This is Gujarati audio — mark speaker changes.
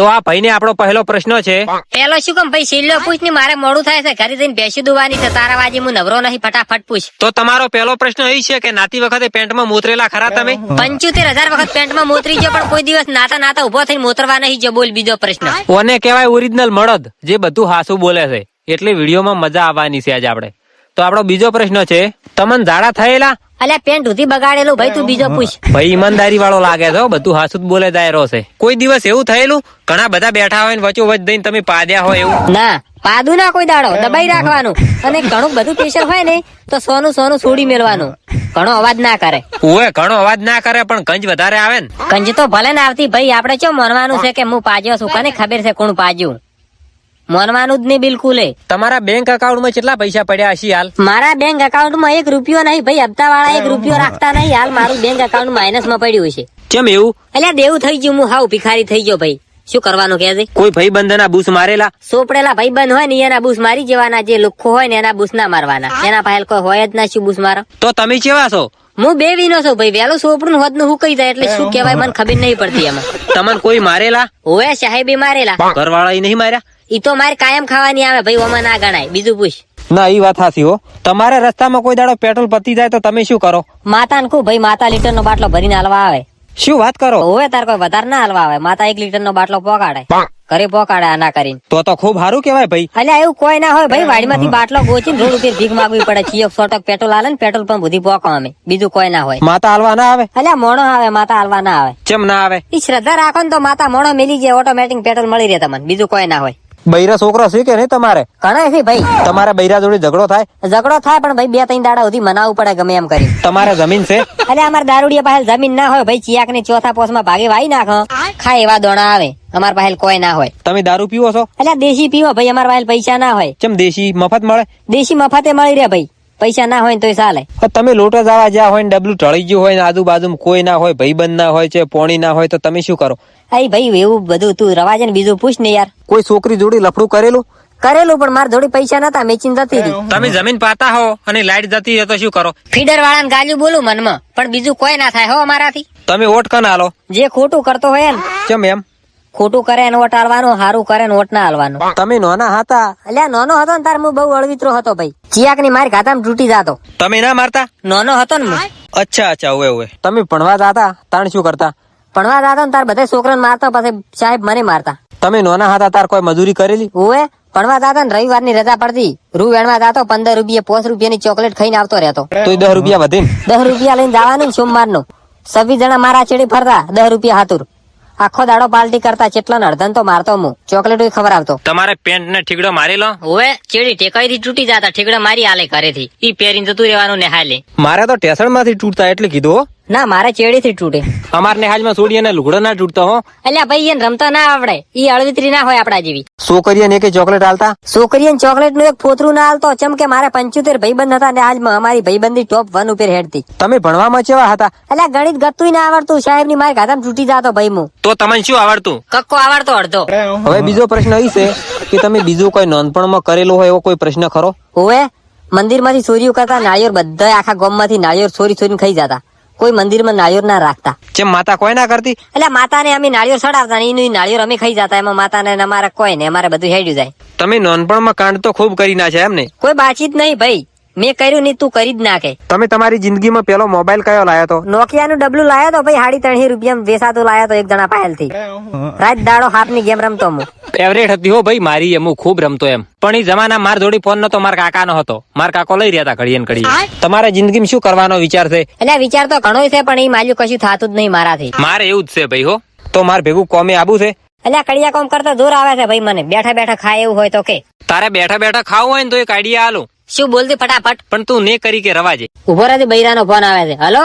Speaker 1: તો આ ભાઈ ને આપણો પહેલો પ્રશ્ન છે,
Speaker 2: પેલો શું કેમ ભાઈ છેલ્લો પૂછ ને, મારે મોડું થાય છે, ઘરે જઈને બેસી દુવાની છે, તારા વાજી હું નવરો નહીં, ફટાફટ પૂછ.
Speaker 1: તો તમારો પહેલો પ્રશ્ન એ છે કે નાતી વખતે પેન્ટમાં મોતરેલા ખરા તમે?
Speaker 2: 75,000 વખત પેન્ટમાં મોતરી ગયો, પણ કોઈ દિવસ નાતા નાતા ઉભો થઈને મોતરવા નહીં ગયો. બોલ બીજો પ્રશ્ન.
Speaker 1: ઓને કહેવાય ઓરિજિનલ મળદ, જે બધું હાસું બોલે છે, એટલે વિડીયોમાં મજા આવવાની છે આજે આપણે. તો આપણો બીજો પ્રશ્ન છે, તમને ઝાડા થયેલા?
Speaker 2: અલ્યા પેન્ટ ઉધી બગાડેલું ભાઈ, તું બીજો પૂછ.
Speaker 1: ભાઈ ઈમાનદારી વાળો લાગે છે, બધું હાસું બોલે દાયરો છે. કોઈ દિવસ એવું થયેલું ઘણા બધા બેઠા હોય ને વચ્ચો વચ દઈને તમે પાદ્યા હોય એવું?
Speaker 2: ના, પાદું ના કોઈ દાડો, દબાઈ રાખવાનું. અને ઘણું બધું પ્રેશર હોય ને તો સોનું સોનું છોડી મેળવાનું, ઘણો અવાજ ના કરે.
Speaker 1: ઓએ ઘણો અવાજ ના કરે પણ ગંજ વધારે આવે ને.
Speaker 2: કંજ તો ભલે ને આવતી ભાઈ, આપડે ચો માનવાનું છે કે હું પાજ્યો છું, કને ખબર છે કોણ પાજ્યું? માનવાનું જ નહીં બિલકુલ.
Speaker 1: તમારા બેંક એકાઉન્ટમાં કેટલા પૈસા પડ્યા હશે હાલ?
Speaker 2: મારા બેંક એકાઉન્ટમાં 1 રૂપિયો નહીં ભાઈ, હપ્તા વાળા 1 રૂપિયો રાખતા નહીં. હાલ મારું બેંક એકાઉન્ટ માઇનસ માં પડ્યું છે.
Speaker 1: કેમ એવું?
Speaker 2: અલ્યા દેવું થઈ ગયું, હું હાવ ભિખારી થઈ ગયો ભાઈ. શું કરવાનું કે છે?
Speaker 1: કોઈ ભાઈ બંધના બૂસ મારેલા?
Speaker 2: સોપડેલા ભાઈ બંધ હોય ને એના બૂસ મારી જવાના, જે લુખ્ખો હોય ને એના બૂસ ના મારવાના. એના પાસે કોઈ હોય જ ના, શું બૂસ મારો?
Speaker 1: તો તમે કેવા છો?
Speaker 2: હું બે વિનો છું ભાઈ, વહેલું સોપડું હોદનું હું કહી જાય, એટલે શું કહેવાય મને ખબર નહીં પડતી એમાં.
Speaker 1: તમને કોઈ મારેલા?
Speaker 2: ઓએ સાહેબે મારેલા.
Speaker 1: ઘરવાળા નહીં માર્યા?
Speaker 2: ઈ તો મારે કાયમ ખાવાની આવે ભાઈ, ઓમાં ના ગણાય. બીજું પૂછ.
Speaker 1: ના એ વાત સાચી હો. તમારે રસ્તામાં કોઈ દાડો પેટ્રોલ પતી જાય તો તમે શું કરો?
Speaker 2: માતા ને કહું ભાઈ, માતા લીટર નો બાટલો ભરીને હાલવા આવે.
Speaker 1: શું વાત કરો?
Speaker 2: ઓવે તાર કોઈ વધારે ના હાલવા આવે, માતા 1 લીટર નો બાટલો પોકાડે, ઘરે પોકાડે આના કરીને.
Speaker 1: તો ખૂબ સારું કેવાય ભાઈ.
Speaker 2: અલ્યા એવું કોઈ ના હોય ભાઈ, વાડીમાંથી બાટલો ગોચીને રોડ ઉપર ભીખ માંગવી પડે. ચિયોક 100 ટક પેટ્રોલ હાલે ને પેટ્રોલ પંપ બધી પોકો અમે, બીજું કોઈ ના હોય.
Speaker 1: માતા હાલવા ના આવે?
Speaker 2: અલ્યા મોણો આવે, માતા હાલવા ના આવે.
Speaker 1: કેમ ના આવે?
Speaker 2: ઈ શ્રદ્ધા રાખો ને તો માતા મોણો મેલી જાય, ઓટોમેટિક પેટ્રોલ મળી રહે તમને, બીજું કોઈ ના હોય.
Speaker 1: બૈરા છોકરો છે કે નહીં તમારે?
Speaker 2: ઘણા છે ભાઈ.
Speaker 1: તમારા બૈરા જોડે ઝઘડો થાય?
Speaker 2: ઝઘડો થાય પણ ભાઈ 2-3 દાડા સુધી મનાવવું પડે ગમે એમ કરી.
Speaker 1: તમારે જમીન છે?
Speaker 2: અલ્યા અમારે દારૂડિયા પાસે જમીન ના હોય ભાઈ, ચિયાક ને ચોથા પોસમાં ભાગે વાઈ નાખો, ખાય એવા દોણા આવે. અમાર પાસે કોઈ ના હોય.
Speaker 1: તમે દારૂ પીવો છો?
Speaker 2: અલ્યા દેશી પીવો ભાઈ, અમાર પાસે પૈસા ના હોય.
Speaker 1: કેમ દેશી મફત મળે?
Speaker 2: દેશી મફતે મળી રહે ભાઈ, પૈસા ના હોય ને તોય ચાલે.
Speaker 1: તમે લોટો જવા જ્યાં હોય ને ડબલું ઢળી ગયું હોય ને આજુબાજુ કોઈ ના હોય, ભાઈબંધ ના હોય છે, પોણી ના હોય, તો તમે શું કરો?
Speaker 2: અઈ ભાઈ એવું બધું તું રવા છે ને, બીજું પૂછ ને યાર.
Speaker 1: કોઈ છોકરી જોડી લફડું કરેલું?
Speaker 2: કરેલું, પણ મારા જોડે પૈસા નતા, મેચીન જતી રહી.
Speaker 1: તમે જમીન પાતા હો અને લાઈટ જતી હોય તો શું કરો?
Speaker 2: ફીડર વાળાને ગાલ્યું બોલું મનમાં, પણ બીજું કોઈ ના થાય હો અમારાથી.
Speaker 1: તમે વોટ કન આલો?
Speaker 2: જે ખોટું કરતો હોય ને.
Speaker 1: કેમ એમ?
Speaker 2: ખોટું કરે ને વોટ આલવાનું, સારું કરે ને વોટ ના આલવાનું.
Speaker 1: તમે નાના હતા?
Speaker 2: અલ્યા નાનો હતો ને તાર હું બહુ અળવિત્રો હતો ભાઈ, ચિયાક ની મારી ખાતામાં તૂટી જાતો.
Speaker 1: તમે ના મારતા?
Speaker 2: નાનો હતો ને.
Speaker 1: અચ્છા અચ્છા, ઓવે. તમે ભણવા જતા તાણ શું કરતા?
Speaker 2: ભણવા જાતો ને તાર બધા છોકરાને મારતા, પછી સાહેબ મને મારતા.
Speaker 1: તમે નાના હતા તાર કોઈ મજૂરી કરેલી?
Speaker 2: ઓવે ભણવા જાતા ને રવિવાર ની રજા પડતી, રૂ વેણવા જાતો, 15 રૂપિયા 5 રૂપિયાની ચોકલેટ ખાઈને આવતો રહેતો.
Speaker 1: તો 10 રૂપિયા વધે?
Speaker 2: 10 રૂપિયા લઈને જવાનું સોમવાર નું. 26 જણા મારા ચેડી ફરતા, 10 રૂપિયા હાતુર. આખો દાડો પાર્ટી કરતા, ચેટલા અડધન તો મારતો હું, ચોકલેટ ખબર આવતો.
Speaker 1: તમારે પેન્ટ ને ઠીકડો મારેલો?
Speaker 2: ઓવે ચેડી ટેકાઈ થી તૂટી જતા, ઠીકડો મારી આલે ઘરેથી, ઈ પહેરીને જતું રહેવાનું ને હાલે.
Speaker 1: મારે તો ટેસણ માંથી તૂટતા એટલે કીધું.
Speaker 2: ના મારે ચેડી થી તૂટે.
Speaker 1: અમાર ને હાજમાં છોડી અને લુગડો ના તૂટતો હો.
Speaker 2: અલ્યા ભાઈ એને રમતા ના આવડે, ઈ અળવિત્રી ના હોય આપડા જેવી.
Speaker 1: છોકરીએ ને કે ચોકલેટ આલતા?
Speaker 2: છોકરીએ ચોકલેટ નું એક ફોતરું ના આલતો, ચમ કે મારે 75 ભાઈબંધ હતા ને હાલમાં અમારી ભાઈબંધી ટોપ 1 ઉપર હેડતી.
Speaker 1: તમે ભણવામાં કેવા હતા?
Speaker 2: અલ્યા ગણિત ગતું ના આવડતું, સાહેબ ની મારી ખાતામાં તૂટી જાતો ભાઈ હું.
Speaker 1: તો તમને શું આવડતું?
Speaker 2: કક્કો આવડતો અડધો.
Speaker 1: હવે બીજો પ્રશ્ન એ છે કે તમે બીજું કોઈ નાનપણમાં કરેલો હોય એવો કોઈ પ્રશ્ન ખરો?
Speaker 2: ઓવે મંદિર માંથી ચોરીઓ કરતા, નાળિયેર બધા આખા ગામ માંથી નાળિયેર ચોરી ખાઈ જતા, કોઈ મંદિર માં નાળિયેર ના રાખતા.
Speaker 1: જેમ માતા કોઈ ના કરતી?
Speaker 2: એટલે માતા ને અમે નાળિયેર ચડાવતા, એનું નાળિયેર અમે ખાઈ જતા, એમાં માતા ને અમારે કોઈ ને, અમારે બધું હેડ્યું જાય.
Speaker 1: તમે નાનપણમાં કાંડ તો ખૂબ કરી નાખ્યા એમ ને?
Speaker 2: કોઈ બાતચીત નહીં ભાઈ, મેં કર્યું નહીં તું કરી જ નાખે.
Speaker 1: તમે તમારી જિંદગીમાં પેલો મોબાઈલ કયો લાયો તો?
Speaker 2: નોકિયા નું ડબલું લાયો તો ભાઈ, 350 રૂપિયા વેસાતું લાયો તો, એક જણા પાયલ થી. રાત દાડો હાપ ની ગેમ રમતો હું.
Speaker 1: ફેવરેટ હતી હો ભાઈ મારી, એમ ખૂબ રમતો એમ. પણ એ જમાના માર જોડી ફોન નતો, મારા કાકા નો હતો, મારા કાકો લઈ રહ્યા હતા ઘડીએ ને ઘડીએ. તમારા જિંદગીમાં શું કરવાનો વિચાર છે?
Speaker 2: એટલે વિચાર તો ઘણો છે, પણ એ માલ્યું કશું થતું જ નહીં મારાથી.
Speaker 1: મારે એવું જ છે ભાઈ હો. તો મારે ભેગું કોમે આવું છે?
Speaker 2: એટલે કડિયા કોમ કરતા જોર આવે છે ભાઈ મને, બેઠા બેઠા ખાય એવું હોય તો કે.
Speaker 1: તારે બેઠા બેઠા ખાવું હોય ને તો એક આઈડિયા આલું.
Speaker 2: શું બોલતી ફટાફટ?
Speaker 1: પણ તું ને કરી કે રવાજે.
Speaker 2: ઉભો રહેજે, બૈરાનો ફોન આવે છે. હલો